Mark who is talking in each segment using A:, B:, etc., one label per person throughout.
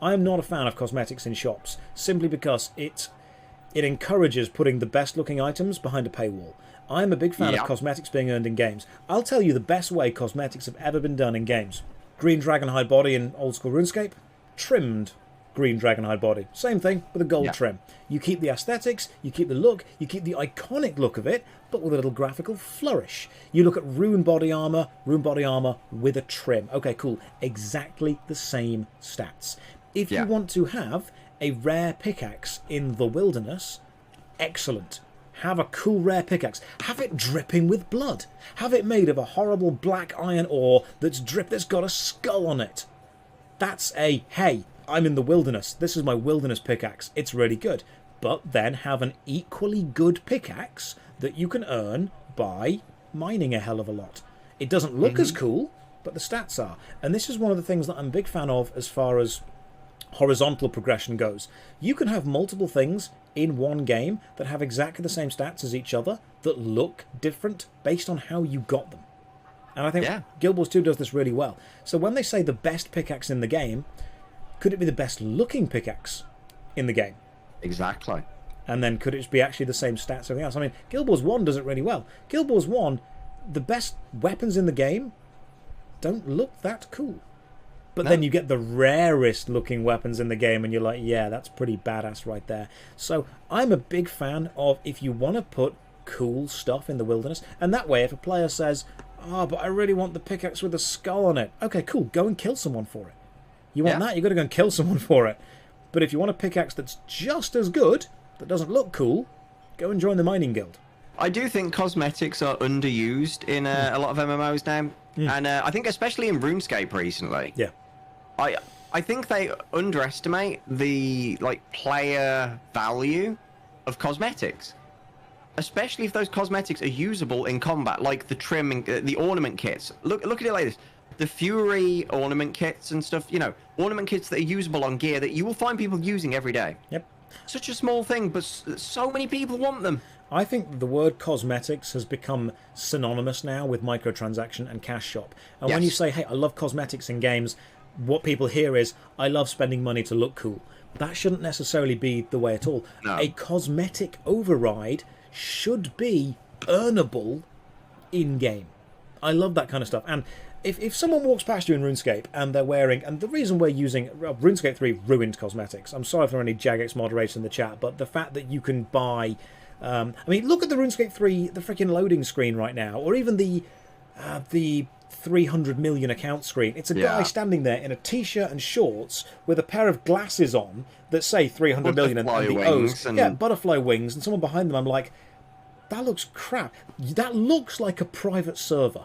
A: I am not a fan of cosmetics in shops, simply because it encourages putting the best looking items behind a paywall. I am a big fan of cosmetics being earned in games. I'll tell you the best way cosmetics have ever been done in games. Green Dragonhide body in old school RuneScape, trimmed green Dragonhide body. Same thing with a gold trim. You keep the aesthetics, you keep the look, you keep the iconic look of it, but with a little graphical flourish. You look at rune body armor with a trim. Okay, cool. Exactly the same stats. If you want to have a rare pickaxe in the wilderness, excellent. Have a cool rare pickaxe. Have it dripping with blood. Have it made of a horrible black iron ore that's got a skull on it. That's a, hey, I'm in the wilderness. This is my wilderness pickaxe. It's really good. But then have an equally good pickaxe that you can earn by mining a hell of a lot. It doesn't look as cool, but the stats are. And this is one of the things that I'm a big fan of as far as horizontal progression goes. You can have multiple things in one game that have exactly the same stats as each other that look different based on how you got them. And I think Guild Wars 2 does this really well. So when they say the best pickaxe in the game, could it be the best looking pickaxe in the game?
B: Exactly.
A: And then could it be actually the same stats as everything else? I mean, Guild Wars 1 does it really well. Guild Wars 1, the best weapons in the game don't look that cool. But then you get the rarest looking weapons in the game and you're like, yeah, that's pretty badass right there. So I'm a big fan of if you want to put cool stuff in the wilderness, and that way if a player says, oh, but I really want the pickaxe with a skull on it. Okay, cool, go and kill someone for it. You want that? You've got to go and kill someone for it. But if you want a pickaxe that's just as good, that doesn't look cool, go and join the mining guild.
B: I do think cosmetics are underused in a lot of MMOs now. And I think especially in RuneScape recently.
A: Yeah.
B: I think they underestimate the player value of cosmetics, especially if those cosmetics are usable in combat, like the trimming, the ornament kits. Look at it like this: the Fury ornament kits and stuff. You know, ornament kits that are usable on gear that you will find people using every day.
A: Yep.
B: Such a small thing, but so many people want them.
A: I think the word cosmetics has become synonymous now with microtransaction and cash shop. And when you say, hey, I love cosmetics in games, what people hear is, I love spending money to look cool. That shouldn't necessarily be the way at all. No. A cosmetic override should be earnable in-game. I love that kind of stuff. And if someone walks past you in RuneScape and they're wearing... And the reason we're using... RuneScape 3 ruined cosmetics. I'm sorry if there are any Jagex moderators in the chat, but the fact that you can buy... I mean, look at the RuneScape 3, the freaking loading screen right now, or even the 300 million account screen. It's a guy standing there in a t-shirt and shorts with a pair of glasses on that say 300 million and the O's. Yeah, butterfly wings, and someone behind them. I'm like, that looks crap. That looks like a private server.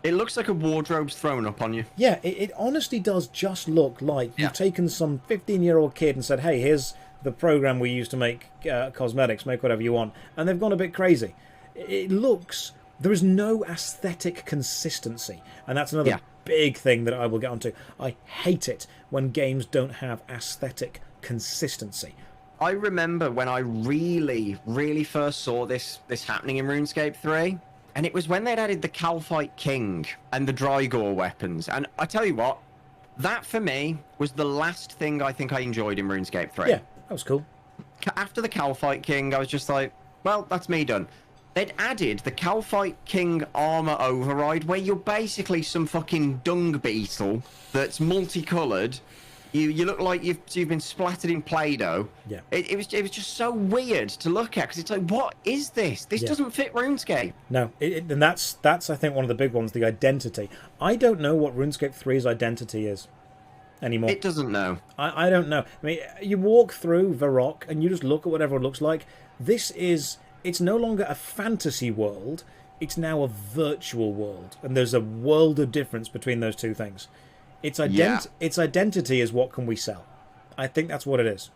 B: It looks like a wardrobe's thrown up on you.
A: Yeah, it honestly does just look like you've taken some 15-year-old kid and said, hey, here's the program we use to make cosmetics, make whatever you want. And they've gone a bit crazy. It looks... There is no aesthetic consistency, and that's another big thing that I will get onto. I hate it when games don't have aesthetic consistency.
B: I remember when I really, really first saw this happening in RuneScape 3, and it was when they'd added the Calphite King and the Drygore weapons. And I tell you what, that for me was the last thing I think I enjoyed in RuneScape 3.
A: Yeah, that was cool.
B: After the Calphite King, I was just like, well, that's me done. They'd added the Calphite King armor override, where you're basically some fucking dung beetle that's multicoloured. You look like you've been splattered in Play-Doh.
A: Yeah.
B: It was just so weird to look at, because it's like, what is this? This doesn't fit RuneScape.
A: No, and that's I think one of the big ones, the identity. I don't know what RuneScape 3's identity is anymore.
B: It doesn't know.
A: I don't know. I mean, you walk through Varrock and you just look at whatever it looks like. It's no longer a fantasy world, it's now a virtual world. And there's a world of difference between those two things. Its identity is what can we sell. I think that's what it is.